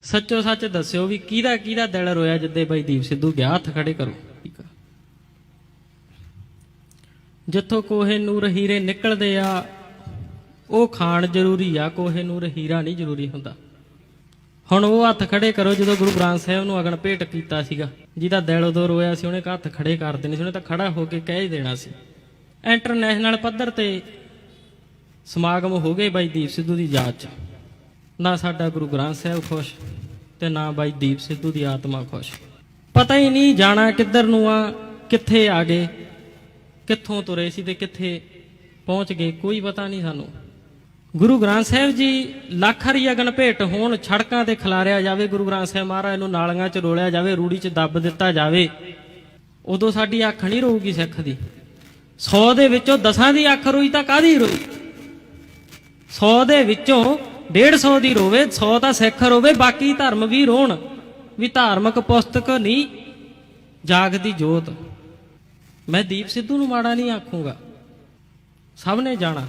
सच्चो सच दस्यो भी किहदा किहदा दिल रोया जिद्दे बाई दीप सिद्धू गया। हथ खड़े करो। ठीक है। जिथों कोहे नूर हीरे निकलदे आ ਉਹ ਖਾਣ ਜ਼ਰੂਰੀ ਆ, ਕੋਹੇ ਨੂਰ ਹੀਰਾ ਨਹੀਂ ਜ਼ਰੂਰੀ ਹੁੰਦਾ। ਹੁਣ ਉਹ ਹੱਥ ਖੜੇ ਕਰੋ ਜਦੋਂ ਗੁਰੂ ਗ੍ਰੰਥ ਸਾਹਿਬ ਨੂੰ ਅਗਨ ਭੇਟ ਕੀਤਾ ਸੀਗਾ, ਜਿਹਦਾ ਦਿਲ ਉਦੋਂ ਰੋਇਆ ਸੀ ਉਹਨੇ ਹੱਥ ਖੜੇ ਕਰ ਦੇਣੇ ਸੀ, ਉਹਨੇ ਤਾਂ ਖੜਾ ਹੋ ਕੇ ਕਹਿ ਹੀ ਦੇਣਾ ਸੀ। ਇੰਟਰਨੈਸ਼ਨਲ ਪੱਧਰ ਤੇ ਸਮਾਗਮ ਹੋ ਗਏ ਬਾਈ ਦੀਪ ਸਿੱਧੂ ਦੀ ਯਾਦ 'ਚ। ਨਾ ਸਾਡਾ ਗੁਰੂ ਗ੍ਰੰਥ ਸਾਹਿਬ ਖੁਸ਼ ਤੇ ਨਾ ਬਾਈ ਦੀਪ ਸਿੱਧੂ ਦੀ ਆਤਮਾ ਖੁਸ਼। ਪਤਾ ਹੀ ਨਹੀਂ ਜਾਣਾ ਕਿੱਧਰ ਨੂੰ ਆ, ਕਿੱਥੇ ਆ ਗਏ, ਕਿੱਥੋਂ ਤੁਰੇ ਸੀ ਤੇ ਕਿੱਥੇ ਪਹੁੰਚ ਗਏ, ਕੋਈ ਪਤਾ ਨਹੀਂ ਸਾਨੂੰ। ਗੁਰੂ ਗ੍ਰੰਥ ਸਾਹਿਬ ਜੀ ਲੱਖ ਹਰੀ ਅਗਨ ਭੇਟ ਹੋਣ, ਸੜਕਾਂ ਤੇ ਖਿਲਾਰਿਆ ਜਾਵੇ, ਗੁਰੂ ਗ੍ਰੰਥ ਸਾਹਿਬ ਮਹਾਰਾਜ ਨੂੰ ਨਾਲੀਆਂ 'ਚ ਰੋਲਿਆ ਜਾਵੇ, ਰੂੜੀ 'ਚ ਦੱਬ ਦਿੱਤਾ ਜਾਵੇ, ਉਦੋਂ ਸਾਡੀ ਅੱਖ ਨਹੀਂ ਰੋਊਗੀ ਸਿੱਖ ਦੀ। 100 ਦੇ ਵਿੱਚੋਂ 10 ਦੀ ਅੱਖ ਰੋਈ ਤਾਂ ਕਾਹਦੀ ਰੋਈ? 100 ਦੇ ਵਿੱਚੋਂ 150 ਦੀ ਰੋਵੇ, 100 ਤਾਂ ਸਿੱਖ ਰੋਵੇ, ਬਾਕੀ ਧਰਮ ਵੀ ਰੋਣ। ਵੀ ਧਾਰਮਿਕ ਪੁਸਤਕ ਨਹੀਂ ਜਾਗਦੀ ਜੋਤ। ਮੈਂ ਦੀਪ ਸਿੱਧੂ ਨੂੰ ਮਾੜਾ ਨਹੀਂ ਆਖੂੰਗਾ, ਸਭ ਨੇ ਜਾਣਾ,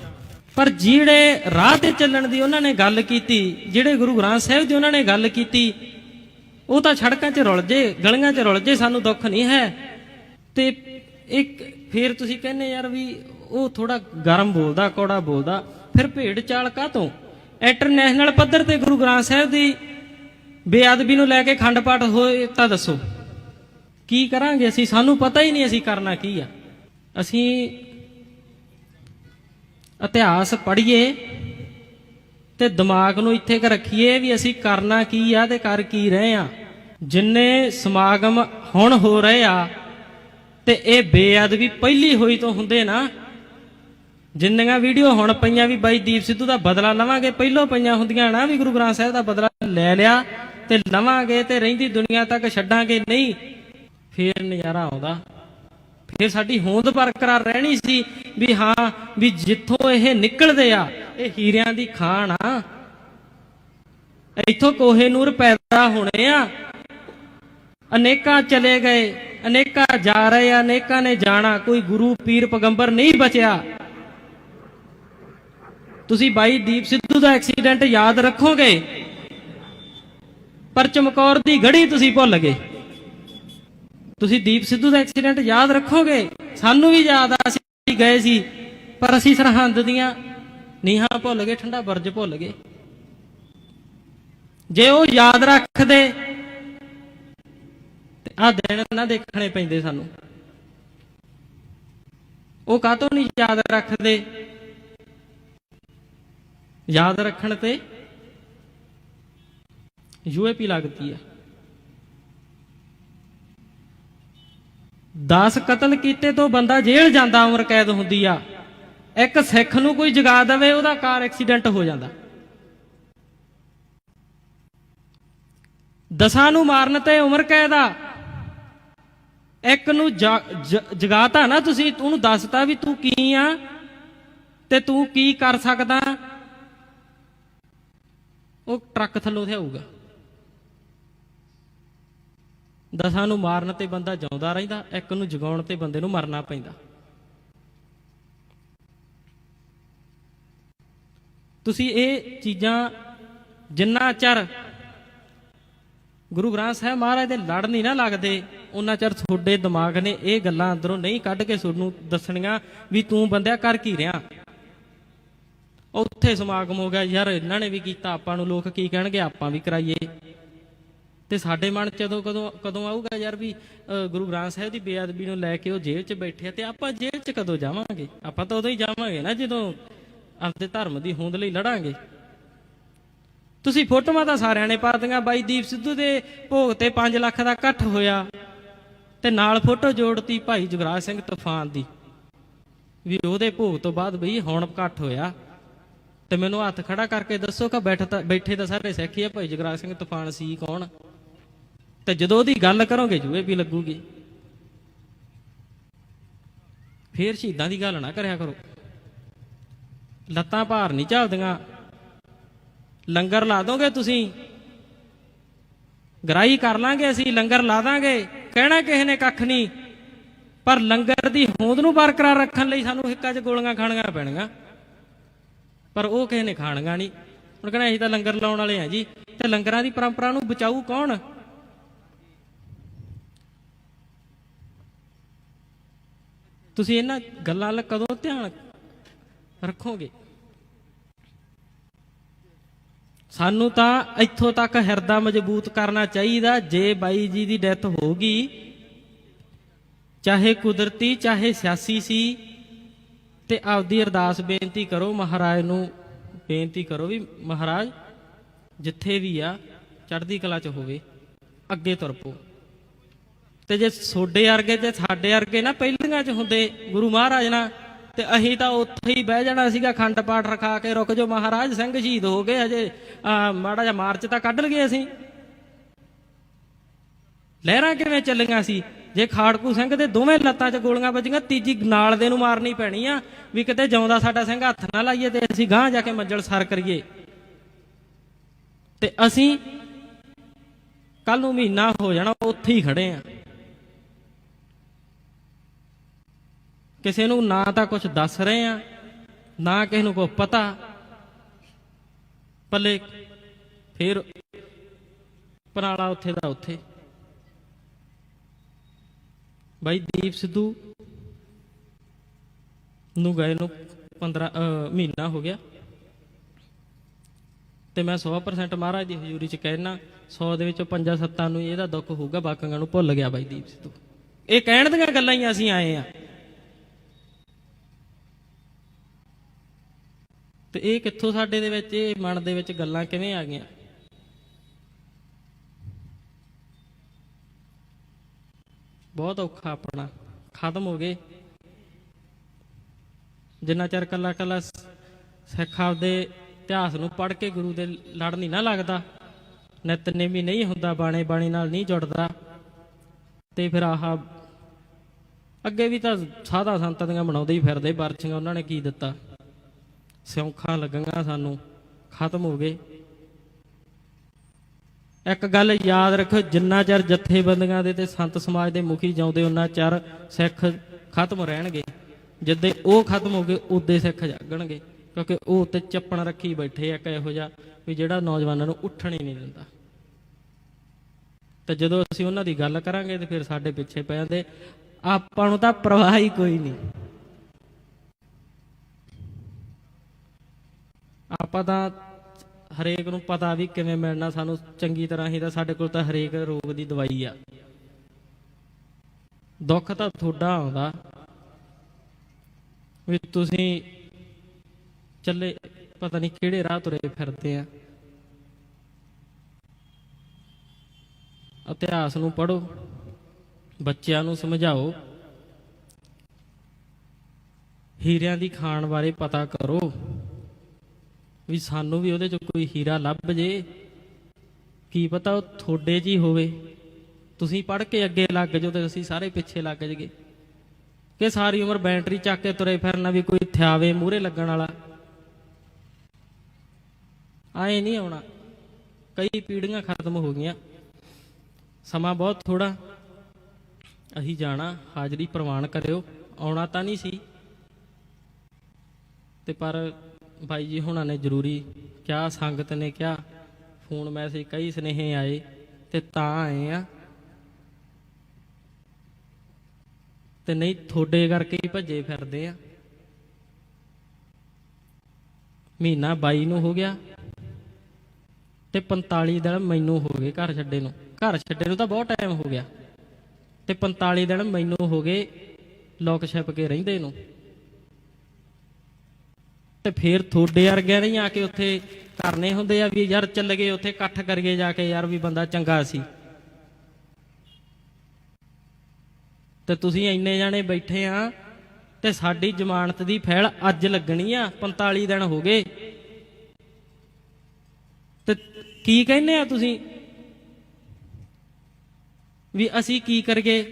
ਪਰ ਜਿਹੜੇ ਰਾਹ ਤੇ ਚੱਲਣ ਦੀ ਉਹਨਾਂ ਨੇ ਗੱਲ ਕੀਤੀ, ਜਿਹੜੇ ਗੁਰੂ ਗ੍ਰੰਥ ਸਾਹਿਬ ਦੀ ਉਹਨਾਂ ਨੇ ਗੱਲ ਕੀਤੀ, ਉਹ ਤਾਂ ਸੜਕਾਂ 'ਚ ਰੁਲ ਜੇ, ਗਲੀਆਂ 'ਚ ਰੁਲ ਜੇ, ਸਾਨੂੰ ਦੁੱਖ ਨਹੀਂ ਹੈ। ਤੇ ਇੱਕ ਫੇਰ ਤੁਸੀਂ ਕਹਿੰਦੇ ਯਾਰ ਵੀ ਉਹ ਥੋੜਾ ਗਰਮ ਬੋਲਦਾ, ਕੌੜਾ ਬੋਲਦਾ, ਫਿਰ ਭੇਡ ਚਾਲ ਕਾਹਤੋਂ? ਇੰਟਰਨੈਸ਼ਨਲ ਪੱਧਰ ਤੇ ਗੁਰੂ ਗ੍ਰੰਥ ਸਾਹਿਬ ਦੀ ਬੇਅਦਬੀ ਨੂੰ ਲੈ ਕੇ ਖੰਡ ਪਾਠ ਹੋਏ ਤਾਂ ਦੱਸੋ ਕੀ ਕਰਾਂਗੇ ਅਸੀਂ? ਸਾਨੂੰ ਪਤਾ ਹੀ ਨਹੀਂ ਅਸੀਂ ਕਰਨਾ ਕੀ ਆ। ਅਸੀਂ ਇਤਿਹਾਸ ਪੜ੍ਹੀਏ ਤੇ ਦਿਮਾਗ ਨੂੰ ਇੱਥੇ ਕ ਰੱਖੀਏ ਵੀ ਅਸੀਂ ਕਰਨਾ ਕੀ ਆ ਤੇ ਕਰ ਕੀ ਰਹੇ ਆ। ਜਿੰਨੇ ਸਮਾਗਮ ਹੁਣ ਹੋ ਰਹੇ ਆ ਤੇ ਇਹ ਬੇਅਦਬੀ ਪਹਿਲੀ ਹੋਈ ਤੋਂ ਹੁੰਦੇ ਨਾ। ਜਿੰਨੀਆਂ ਵੀਡੀਓ ਹੁਣ ਪਈਆਂ ਵੀ ਬਾਈ ਦੀਪ ਸਿੱਧੂ ਦਾ ਬਦਲਾ ਲਵਾਂਗੇ, ਪਹਿਲੋਂ ਪਈਆਂ ਹੁੰਦੀਆਂ ਨਾ ਵੀ ਗੁਰੂ ਗ੍ਰੰਥ ਸਾਹਿਬ ਦਾ ਬਦਲਾ ਲੈ ਲਿਆ ਤੇ ਲਵਾਂਗੇ ਤੇ ਰਹਿੰਦੀ ਦੁਨੀਆ ਤੱਕ ਛੱਡਾਂਗੇ ਨਹੀਂ, ਫੇਰ ਨਜ਼ਾਰਾ ਆਉਂਦਾ। ਫਿਰ ਸਾਡੀ ਹੋਂਦ ਬਰਕਰਾਰ ਰਹਿਣੀ ਸੀ ਵੀ ਹਾਂ ਵੀ ਜਿੱਥੋਂ ਇਹ ਨਿਕਲਦੇ ਆ ਇਹ ਹੀਰਿਆਂ ਦੀ ਖਾਣ ਆ, ਇੱਥੋਂ ਕੋਹੇ ਨੂਰ ਪੈਦਾ ਹੋਣੇ ਆ। ਅਨੇਕਾਂ ਚਲੇ ਗਏ, ਅਨੇਕਾਂ ਜਾ ਰਹੇ ਆ, ਅਨੇਕਾਂ ਨੇ ਜਾਣਾ, ਕੋਈ ਗੁਰੂ ਪੀਰ ਪੈਗੰਬਰ ਨਹੀਂ ਬਚਿਆ। ਤੁਸੀਂ ਬਾਈ ਦੀਪ ਸਿੱਧੂ ਦਾ ਐਕਸੀਡੈਂਟ ਯਾਦ ਰੱਖੋਗੇ, ਪਰ ਚਮਕੌਰ ਦੀ ਗੜੀ ਤੁਸੀਂ ਭੁੱਲ ਗਏ। ਤੁਸੀਂ ਦੀਪ ਸਿੱਧੂ ਦਾ ਐਕਸੀਡੈਂਟ ਯਾਦ ਰੱਖੋਗੇ, ਸਾਨੂੰ ਵੀ ਯਾਦ ਆ, ਅਸੀਂ ਗਏ ਸੀ, ਪਰ ਅਸੀਂ ਸਰਹੰਦ ਦੀਆਂ ਨੀਹਾਂ ਭੁੱਲ ਗਏ, ਠੰਡਾ ਬੁਰਜ ਭੁੱਲ ਗਏ। ਜੇ ਉਹ ਯਾਦ ਰੱਖਦੇ ਤੇ ਆਹ ਦਿਨ ਨਾ ਦੇਖਣੇ ਪੈਂਦੇ ਸਾਨੂੰ। ਉਹ ਕਾਹਤੋਂ ਨਹੀਂ ਯਾਦ ਰੱਖਦੇ? ਯਾਦ ਰੱਖਣ ਤੇ UAP ਲੱਗਦੀ ਆ। 10 ਕਤਲ ਕੀਤੇ ਤੋਂ ਬੰਦਾ ਜੇਲ੍ਹ ਜਾਂਦਾ, ਉਮਰ ਕੈਦ ਹੁੰਦੀ ਆ। ਇੱਕ ਸਿੱਖ ਨੂੰ ਕੋਈ ਜਗਾ ਦੇਵੇ, ਉਹਦਾ ਕਾਰ ਐਕਸੀਡੈਂਟ ਹੋ ਜਾਂਦਾ। 10 ਨੂੰ ਮਾਰਨ ਤੇ ਉਮਰ ਕੈਦ ਆ। ਇੱਕ ਨੂੰ ਜਗਾਤਾ ਨਾ ਤੁਸੀਂ, ਉਹਨੂੰ ਦੱਸਤਾ ਵੀ ਤੂੰ ਕੀ ਆ ਤੇ ਤੂੰ ਕੀ ਕਰ ਸਕਦਾ, ਉਹ ਟਰੱਕ ਥੱਲੋਂ ਥਿਆਊਗਾ। 10 ਨੂੰ ਮਾਰਨ ਤੇ ਬੰਦਾ ਜਿਉਂਦਾ ਰਹਿੰਦਾ, ਇੱਕ ਨੂੰ ਜਗਾਉਣ ਤੇ ਬੰਦੇ ਨੂੰ ਮਰਨਾ ਪੈਂਦਾ। ਤੁਸੀਂ ਇਹ ਚੀਜ਼ਾਂ ਜਿੰਨਾ ਚਿਰ ਗੁਰੂ ਗ੍ਰੰਥ ਸਾਹਿਬ ਮਹਾਰਾਜ ਦੇ ਲੜ ਨਹੀਂ ਨਾ ਲੱਗਦੇ, ਉਹਨਾਂ ਚਿਰ ਤੁਹਾਡੇ ਦਿਮਾਗ ਨੇ ਇਹ ਗੱਲਾਂ ਅੰਦਰੋਂ ਨਹੀਂ ਕੱਢ ਕੇ ਤੁਹਾਨੂੰ ਦੱਸਣੀਆਂ ਵੀ ਤੂੰ ਬੰਦਿਆ ਕਰ ਕੀ ਰਿਹਾ। ਉੱਥੇ ਸਮਾਗਮ ਹੋ ਗਿਆ, ਯਾਰ ਇਹਨਾਂ ਨੇ ਵੀ ਕੀਤਾ, ਆਪਾਂ ਨੂੰ ਲੋਕ ਕੀ ਕਹਿਣਗੇ, ਆਪਾਂ ਵੀ ਕਰਾਈਏ। ਤੇ ਸਾਡੇ ਮਨ ਚ ਕਦੋਂ ਆਊਗਾ ਯਾਰ ਵੀ ਗੁਰੂ ਗ੍ਰੰਥ ਸਾਹਿਬ ਦੀ ਬੇਅਦਬੀ ਨੂੰ ਲੈ ਕੇ ਉਹ ਜੇਲ੍ਹ 'ਚ ਬੈਠੇ ਆ, ਤੇ ਆਪਾਂ ਜੇਲ੍ਹ 'ਚ ਕਦੋਂ ਜਾਵਾਂਗੇ? ਆਪਾਂ ਤਾਂ ਉਦੋਂ ਹੀ ਜਾਵਾਂਗੇ ਨਾ ਜਦੋਂ ਆਪਦੇ ਧਰਮ ਦੀ ਹੋਂਦ ਲਈ ਲੜਾਂਗੇ। ਤੁਸੀਂ ਫੋਟੋਆਂ ਤਾਂ ਸਾਰਿਆਂ ਨੇ ਪਾ ਦਿੱਤੀਆਂ, ਬਾਈ ਦੀਪ ਸਿੱਧੂ ਦੇ ਭੋਗ ਤੇ 5 ਲੱਖ ਦਾ ਇਕੱਠ ਹੋਇਆ ਤੇ ਨਾਲ ਫੋਟੋ ਜੋੜਤੀ ਭਾਈ ਜੁਗਰਾਜ ਸਿੰਘ ਤੂਫਾਨ ਦੀ ਵੀ ਉਹਦੇ ਭੋਗ ਤੋਂ ਬਾਅਦ ਬਈ ਹੁਣ ਇਕੱਠ ਹੋਇਆ। ਤੇ ਮੈਨੂੰ ਹੱਥ ਖੜਾ ਕਰਕੇ ਦੱਸੋ ਕਿ ਬੈਠੇ ਤਾਂ ਸਾਰੇ ਸਿੱਖ ਹੀ ਆ, ਭਾਈ ਜੁਗਰਾਜ ਸਿੰਘ ਤੂਫਾਨ ਸੀ ਕੌਣ? ਤੇ ਜਦੋਂ ਉਹਦੀ ਗੱਲ ਕਰੋਗੇ UAP ਲੱਗੂਗੀ। ਫੇਰ ਸ਼ਹੀਦਾਂ ਦੀ ਗੱਲ ਨਾ ਕਰਿਆ ਕਰੋ, ਲੱਤਾਂ ਭਾਰ ਨਹੀਂ ਝੱਲਦੀਆਂ। ਲੰਗਰ ਲਾ ਦੋਗੇ ਤੁਸੀਂ, ਗਰਾਈ ਕਰ ਲਾਂਗੇ ਅਸੀਂ, ਲੰਗਰ ਲਾ ਦਾਂਗੇ, ਕਹਿਣਾ ਕਿਸੇ ਨੇ ਕੱਖ ਨਹੀਂ, ਪਰ ਲੰਗਰ ਦੀ ਹੋਂਦ ਨੂੰ ਬਰਕਰਾਰ ਰੱਖਣ ਲਈ ਸਾਨੂੰ ਹਿੱਕਾਂ 'ਚ ਗੋਲੀਆਂ ਖਾਣੀਆਂ ਪੈਣੀਆਂ, ਪਰ ਉਹ ਕਿਸੇ ਨੇ ਖਾਣੀਆਂ ਨਹੀਂ। ਹੁਣ ਕਹਿੰਦਾ ਅਸੀਂ ਤਾਂ ਲੰਗਰ ਲਾਉਣ ਵਾਲੇ ਆ ਜੀ, ਤੇ ਲੰਗਰਾਂ ਦੀ ਪਰੰਪਰਾ ਨੂੰ ਬਚਾਊ ਕੌਣ? ਤੁਸੀਂ ਇਹਨਾਂ ਗੱਲਾਂ ਵੱਲ ਕਦੋਂ ਧਿਆਨ ਰੱਖੋਗੇ? ਸਾਨੂੰ ਤਾਂ ਇੱਥੋਂ ਤੱਕ ਹਿਰਦਾ ਮਜ਼ਬੂਤ ਕਰਨਾ ਚਾਹੀਦਾ। ਜੇ ਬਾਈ ਜੀ ਦੀ ਡੈਥ ਹੋ ਗਈ, ਚਾਹੇ ਕੁਦਰਤੀ ਚਾਹੇ ਸਿਆਸੀ ਸੀ, ਤੇ ਆਪਦੀ ਅਰਦਾਸ ਬੇਨਤੀ ਕਰੋ, ਮਹਾਰਾਜ ਨੂੰ ਬੇਨਤੀ ਕਰੋ ਵੀ ਮਹਾਰਾਜ ਜਿੱਥੇ ਵੀ ਆ ਚੜ੍ਹਦੀ ਕਲਾ 'ਚ ਹੋਵੇ, ਅੱਗੇ ਤੁਰ ਪਓ। ਤੇ ਜੇ ਤੁਹਾਡੇ ਵਰਗੇ ਤੇ ਸਾਡੇ ਵਰਗੇ ਨਾ ਪਹਿਲੀਆਂ 'ਚ ਹੁੰਦੇ ਗੁਰੂ ਮਹਾਰਾਜ ਨਾਲ, ਤੇ ਅਸੀਂ ਤਾਂ ਉੱਥੇ ਹੀ ਬਹਿ ਜਾਣਾ ਸੀਗਾ ਅਖੰਡ ਪਾਠ ਰਖਾ ਕੇ, ਰੁਕ ਜੋ ਮਹਾਰਾਜ ਸਿੰਘ ਸ਼ਹੀਦ ਹੋ ਗਏ, ਹਜੇ ਮਾੜਾ ਜਿਹਾ ਮਾਰਚ ਤਾਂ ਕੱਢ ਲਈਏ। ਅਸੀਂ ਲਹਿਰਾਂ ਕਿਵੇਂ ਚੱਲੀਆਂ ਸੀ? ਜੇ ਖਾੜਕੂ ਸਿੰਘ ਦੇ ਦੋਵੇਂ ਲੱਤਾਂ 'ਚ ਗੋਲੀਆਂ ਵੱਜੀਆਂ, ਤੀਜੀ ਨਾਲ ਦੇ ਨੂੰ ਮਾਰਨੀ ਪੈਣੀ ਆ ਵੀ ਕਿਤੇ ਜਿਉਂਦਾ ਸਾਡਾ ਸਿੰਘ ਹੱਥ ਨਾ ਲਾਈਏ ਤੇ ਅਸੀਂ ਗਾਂਹ ਜਾ ਕੇ ਮੰਜ਼ਲ ਸਰ ਕਰੀਏ। ਤੇ ਅਸੀਂ ਕੱਲ ਨੂੰ ਮਹੀਨਾ ਹੋ ਜਾਣਾ ਉੱਥੇ ਹੀ ਖੜੇ ਆ। ਕਿਸੇ ਨੂੰ ਨਾ ਤਾਂ ਕੁਝ ਦੱਸ ਰਹੇ ਆ, ਨਾ ਕਿਸੇ ਨੂੰ ਕੋਈ ਪਤਾ। ਪੱਲੇ ਫੇਰ ਪਰਾਲਾ ਉੱਥੇ ਦਾ ਉੱਥੇ। ਬਾਈ ਦੀਪ ਸਿੱਧੂ ਨੂੰ ਗਏ ਨੂੰ 15 ਮਹੀਨਾ ਹੋ ਗਿਆ, ਤੇ ਮੈਂ 100% ਮਹਾਰਾਜ ਦੀ ਹਜ਼ੂਰੀ 'ਚ ਕਹਿਣਾ 100 ਦੇ ਵਿੱਚੋਂ 5-7 ਨੂੰ ਇਹਦਾ ਦੁੱਖ ਹੋਊਗਾ, ਬਾਕੀਆਂ ਨੂੰ ਭੁੱਲ ਗਿਆ ਬਾਈ ਦੀਪ ਸਿੱਧੂ। ਇਹ ਕਹਿਣ ਦੀਆਂ ਗੱਲਾਂ ਹੀ ਅਸੀਂ ਆਏ ਆ, ਤੇ ਇਹ ਕਿੱਥੋਂ ਸਾਡੇ ਦੇ ਵਿੱਚ, ਇਹ ਮਨ ਦੇ ਵਿੱਚ ਗੱਲਾਂ ਕਿਵੇਂ ਆ ਗਈਆਂ? ਬਹੁਤ ਔਖਾ, ਆਪਣਾ ਖਤਮ ਹੋ ਗਏ। ਜਿੰਨਾ ਚਿਰ ਕੱਲਾ ਕੱਲਾ ਸਿੱਖ ਆਪਦੇ ਇਤਿਹਾਸ ਨੂੰ ਪੜ੍ਹ ਕੇ ਗੁਰੂ ਦੇ ਲੜ ਨਹੀਂ ਨਾ ਲੱਗਦਾ, ਨਿਤਨੇਮੀ ਨਹੀਂ ਹੁੰਦਾ, ਬਾਣੇ ਬਾਣੀ ਨਾਲ ਨਹੀਂ ਜੁੜਦਾ, ਤੇ ਫਿਰ ਆਹ ਅੱਗੇ ਵੀ ਤਾਂ ਸਾਧਾ ਸੰਤਾਂ ਦੀਆਂ ਬਣਾਉਂਦੇ ਹੀ ਫਿਰਦੇ ਬਰਛੀਆਂ। ਉਹਨਾਂ ਨੇ ਕੀ ਦਿੱਤਾ? ਸਿਉਂਖਾਂ ਲੱਗੀਆਂ ਸਾਨੂੰ, ਖਤਮ ਹੋ ਗਏ। ਇੱਕ ਗੱਲ ਯਾਦ ਰੱਖੋ, ਜਿੰਨਾ ਚਿਰ ਜਥੇਬੰਦੀਆਂ ਦੇ ਤੇ ਸੰਤ ਸਮਾਜ ਦੇ ਮੁਖੀ ਜਿਉਂਦੇ, ਉਹਨਾਂ ਚਿਰ ਸਿੱਖ ਖਤਮ ਰਹਿਣਗੇ। ਜਿੱਦੇ ਉਹ ਖਤਮ ਹੋ ਗਏ, ਉਦੇ ਸਿੱਖ ਜਾਗਣਗੇ, ਕਿਉਂਕਿ ਉਹ ਉੱਤੇ ਚੱਪਣ ਰੱਖੀ ਬੈਠੇ ਇੱਕ ਇਹੋ ਜਿਹਾ ਵੀ ਜਿਹੜਾ ਨੌਜਵਾਨਾਂ ਨੂੰ ਉੱਠਣ ਹੀ ਨਹੀਂ ਦਿੰਦਾ। ਤੇ ਜਦੋਂ ਅਸੀਂ ਉਹਨਾਂ ਦੀ ਗੱਲ ਕਰਾਂਗੇ ਤੇ ਫਿਰ ਸਾਡੇ ਪਿੱਛੇ ਪੈ ਜਾਂਦੇ। ਆਪਾਂ ਨੂੰ ਤਾਂ ਪਰਵਾਹ ਹੀ ਕੋਈ ਨਹੀਂ, ਆਪਾਂ ਤਾਂ ਹਰੇਕ ਨੂੰ ਪਤਾ ਵੀ ਕਿਵੇਂ ਮਿਲਣਾ ਸਾਨੂੰ ਚੰਗੀ ਤਰ੍ਹਾਂ ਹੀ। ਤਾਂ ਸਾਡੇ ਕੋਲ ਤਾਂ ਹਰੇਕ ਰੋਗ ਦੀ ਦਵਾਈ ਆ। ਦੁੱਖ ਤਾਂ ਤੁਹਾਡਾ ਆਉਂਦਾ ਵੀ ਤੁਸੀਂ ਚੱਲੇ ਪਤਾ ਨਹੀਂ ਕਿਹੜੇ ਰਾਹ ਤੁਰੇ ਫਿਰਦੇ ਆ। ਇਤਿਹਾਸ ਨੂੰ ਪੜ੍ਹੋ, ਬੱਚਿਆਂ ਨੂੰ ਸਮਝਾਓ, ਹੀਰਿਆਂ ਦੀ ਖਾਣ ਬਾਰੇ ਪਤਾ ਕਰੋ ਵੀ ਸਾਨੂੰ ਵੀ ਉਹਦੇ 'ਚ ਕੋਈ ਹੀਰਾ ਲੱਭ ਜੇ। ਕੀ ਪਤਾ ਉਹ ਤੁਹਾਡੇ 'ਚ ਹੀ ਹੋਵੇ। ਤੁਸੀਂ ਪੜ੍ਹ ਕੇ ਅੱਗੇ ਲੱਗ ਜਾਓ ਤੇ ਅਸੀਂ ਸਾਰੇ ਪਿੱਛੇ ਲੱਗ ਜਾਈਏ। ਕਿ ਸਾਰੀ ਉਮਰ ਬੈਟਰੀ ਚੱਕ ਕੇ ਤੁਰੇ ਫਿਰਨਾ ਵੀ ਕੋਈ ਥਿਆਵੇ ਮੂਹਰੇ ਲੱਗਣ ਵਾਲਾ, ਆਏ ਨਹੀਂ ਆਉਣਾ। ਕਈ ਪੀੜ੍ਹੀਆਂ ਖਤਮ ਹੋ ਗਈਆਂ, ਸਮਾਂ ਬਹੁਤ ਥੋੜਾ। ਅਸੀਂ ਜਾਣਾ, ਹਾਜ਼ਰੀ ਪ੍ਰਵਾਨ ਕਰਿਓ। ਆਉਣਾ ਤਾਂ ਨਹੀਂ ਸੀ, ਤੇ ਪਰ ਬਾਈ ਜੀ ਹੁਣਾਂ ਨੇ ਜ਼ਰੂਰੀ ਕਿਹਾ, ਸੰਗਤ ਨੇ ਕਿਹਾ, ਫੋਨ ਮੈਸੇਜ ਕਈ ਸੁਨੇਹੇ ਆਏ, ਤੇ ਤਾਂ ਆਏ ਆ। ਤੇ ਨਹੀਂ ਤੁਹਾਡੇ ਕਰਕੇ ਹੀ ਭੱਜੇ ਫਿਰਦੇ ਆ। ਮਹੀਨਾ ਬਾਈ ਨੂੰ ਹੋ ਗਿਆ ਤੇ 45 ਦਿਨ ਮੈਨੂੰ ਹੋ ਗਏ ਘਰ ਛੱਡੇ ਨੂੰ। ਘਰ ਛੱਡੇ ਨੂੰ ਤਾਂ ਬਹੁਤ ਟਾਈਮ ਹੋ ਗਿਆ, ਤੇ 45 ਦਿਨ ਮੈਨੂੰ ਹੋ ਗਏ ਲੋਕ ਛਿਪ ਕੇ ਰਹਿੰਦੇ ਨੂੰ। ਤੇ ਫਿਰ ਤੁਹਾਡੇ ਵਰਗਿਆਂ ਨੇ ਆ ਕੇ ਉੱਥੇ ਕਰਨੇ ਹੁੰਦੇ ਆ ਵੀ ਯਾਰ ਚੱਲ ਗਏ ਉੱਥੇ ਇਕੱਠ ਕਰੀਏ ਜਾ ਕੇ, ਯਾਰ ਵੀ ਬੰਦਾ ਚੰਗਾ ਸੀ। ਤੇ ਤੁਸੀਂ ਇੰਨੇ ਜਾਣੇ ਬੈਠੇ ਆ, ਤੇ ਸਾਡੀ ਜ਼ਮਾਨਤ ਦੀ ਫੈਲ ਅੱਜ ਲੱਗਣੀ ਆ। 45 ਦਿਨ ਹੋ ਗਏ, ਤੇ ਕੀ ਕਹਿੰਦੇ ਆ ਤੁਸੀਂ ਵੀ ਅਸੀਂ ਕੀ ਕਰੀਏ?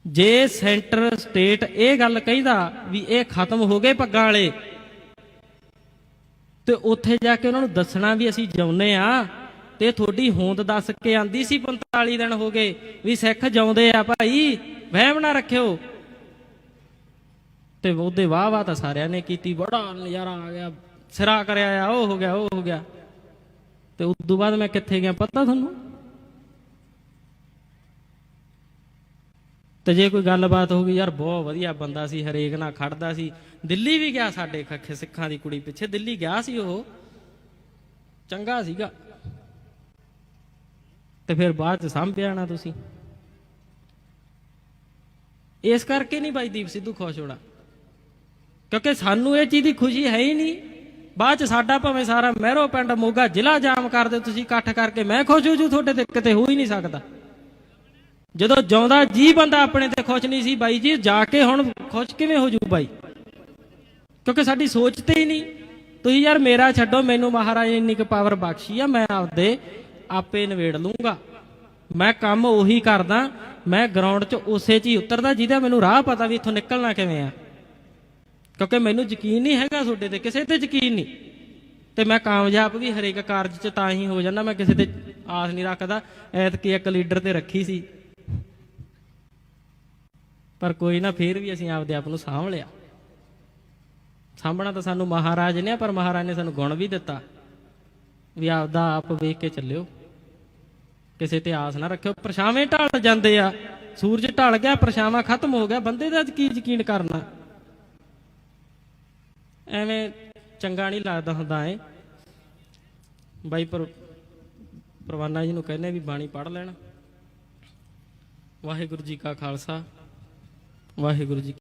ਜੇ ਸੈਂਟਰ ਸਟੇਟ ਇਹ ਗੱਲ ਕਹਿੰਦਾ ਵੀ ਇਹ ਖਤਮ ਹੋ ਗਏ ਪੱਗਾਂ ਵਾਲੇ, ਤੇ ਉੱਥੇ ਜਾ ਕੇ ਉਹਨਾਂ ਨੂੰ ਦੱਸਣਾ ਵੀ ਅਸੀਂ ਜਿਉਂਦੇ ਆ, ਤੇ ਤੁਹਾਡੀ ਹੋਂਦ ਦੱਸ ਕੇ ਆਂਦੀ ਸੀ 45 ਦਿਨ ਹੋ ਗਏ ਵੀ ਸਿੱਖ ਜਿਉਂਦੇ ਆ ਭਾਈ, ਵਹਿਮ ਨਾ ਰੱਖਿਓ। ਤੇ ਉਹਦੇ ਵਾਹ ਵਾਹ ਤਾਂ ਸਾਰਿਆਂ ਨੇ ਕੀਤੀ, ਬੜਾ ਨਜ਼ਾਰਾ ਆ ਗਿਆ, ਸਿਰਾ ਕਰਿਆ ਆ, ਉਹ ਹੋ ਗਿਆ, ਉਹ ਹੋ ਗਿਆ। ਤੇ ਉਦੋਂ ਬਾਅਦ ਮੈਂ ਕਿੱਥੇ ਗਿਆ ਪਤਾ ਤੁਹਾਨੂੰ? ਤੇ ਜੇ ਕੋਈ ਗੱਲਬਾਤ ਹੋ ਗਈ, ਯਾਰ ਬਹੁਤ ਵਧੀਆ ਬੰਦਾ ਸੀ, ਹਰੇਕ ਨਾਲ ਖੜਦਾ ਸੀ, ਦਿੱਲੀ ਵੀ ਗਿਆ ਸਾਡੇ ਸਿੱਖਾਂ ਦੀ ਕੁੜੀ ਪਿੱਛੇ, ਦਿੱਲੀ ਗਿਆ ਸੀ, ਉਹ ਚੰਗਾ ਸੀਗਾ। ਤੇ ਫਿਰ ਬਾਅਦ ਚ ਸਾਂਭਿਆ ਨਾ ਤੁਸੀਂ। ਇਸ ਕਰਕੇ ਨਹੀਂ ਬਾਈ ਦੀਪ ਸਿੱਧੂ ਖੁਸ਼ ਹੋਣਾ, ਕਿਉਂਕਿ ਸਾਨੂੰ ਇਹ ਚੀਜ਼ ਦੀ ਖੁਸ਼ੀ ਹੈ ਹੀ ਨਹੀਂ। ਬਾਅਦ ਚ ਸਾਡਾ ਭਾਵੇਂ ਸਾਰਾ ਮਹਿਰੋ ਪਿੰਡ ਮੋਗਾ ਜ਼ਿਲ੍ਹਾ ਜਾਮ ਕਰਦੇ ਤੁਸੀਂ ਇਕੱਠ ਕਰਕੇ, ਮੈਂ ਖੁਸ਼ ਹੋ ਜੂ, ਤੁਹਾਡੇ ਤੇ ਕਿਤੇ ਹੋ ਹੀ ਨਹੀਂ ਸਕਦਾ। ਜਦੋਂ ਜਿਉਂਦਾ ਜੀ ਬੰਦਾ ਆਪਣੇ ਤੇ ਖੁਸ਼ ਨਹੀਂ ਸੀ ਬਾਈ ਜੀ, ਜਾ ਕੇ ਹੁਣ ਖੁਸ਼ ਕਿਵੇਂ ਹੋ ਜੂ ਬਾਈ? ਕਿਉਂਕਿ ਸਾਡੀ ਸੋਚ ਤੇ ਹੀ ਨਹੀਂ। ਤੁਸੀਂ ਯਾਰ ਮੇਰਾ ਛੱਡੋ, ਮੈਨੂੰ ਮਹਾਰਾਜ ਇੰਨੀ ਕੁ ਪਾਵਰ ਬਖਸ਼ੀ ਆ, ਮੈਂ ਆਪਦੇ ਆਪੇ ਨਿਬੇੜ ਲੂੰਗਾ। ਮੈਂ ਕੰਮ ਉਹੀ ਕਰਦਾ, ਮੈਂ ਗਰਾਊਂਡ 'ਚ ਉਸੇ 'ਚ ਹੀ ਉਤਰਦਾ ਜਿਹਦਾ ਮੈਨੂੰ ਰਾਹ ਪਤਾ ਵੀ ਇੱਥੋਂ ਨਿਕਲਣਾ ਕਿਵੇਂ ਆ। ਕਿਉਂਕਿ ਮੈਨੂੰ ਯਕੀਨ ਨਹੀਂ ਹੈਗਾ ਤੁਹਾਡੇ ਤੇ, ਕਿਸੇ ਤੇ ਯਕੀਨ ਨਹੀਂ। ਤੇ ਮੈਂ ਕਾਮਯਾਬ ਵੀ ਹਰੇਕ ਕਾਰਜ 'ਚ ਤਾਂ ਹੀ ਹੋ ਜਾਂਦਾ, ਮੈਂ ਕਿਸੇ ਤੇ ਆਸ ਨਹੀਂ ਰੱਖਦਾ। ਐਤਕੀ ਇੱਕ ਲੀਡਰ ਤੇ ਰੱਖੀ ਸੀ, ਪਰ ਕੋਈ ਨਾ, ਫੇਰ ਵੀ ਅਸੀਂ ਆਪਦੇ ਆਪ ਨੂੰ ਸਾਂਭ ਲਿਆ। ਸਾਂਭਣਾ ਤਾਂ ਸਾਨੂੰ ਮਹਾਰਾਜ ਨੇ, ਪਰ ਮਹਾਰਾਜ ਨੇ ਸਾਨੂੰ ਗੁਣ ਵੀ ਦਿੱਤਾ ਵੀ ਆਪਦਾ ਆਪ ਵੇਖ ਕੇ ਚੱਲਿਓ, ਕਿਸੇ ਤੇ ਆਸ ਨਾ ਰੱਖਿਓ। ਪਰਛਾਵੇਂ ਢਲ ਜਾਂਦੇ ਆ, ਸੂਰਜ ਢਲ ਗਿਆ, ਪਰਛਾਵਾਂ ਖਤਮ ਹੋ ਗਿਆ, ਬੰਦੇ ਦਾ ਕੀ ਯਕੀਨ ਕਰਨਾ? ਐਵੇਂ ਚੰਗਾ ਨਹੀਂ ਲੱਗਦਾ ਹੁੰਦਾ। ਏ ਬਾਈ ਪਰਵਾਨਾ ਜੀ ਨੂੰ ਕਹਿੰਦੇ ਵੀ ਬਾਣੀ ਪੜ੍ਹ ਲੈਣ। ਵਾਹਿਗੁਰੂ ਜੀ ਕਾ ਖਾਲਸਾ, ਵਾਹਿਗੁਰੂ ਜੀ।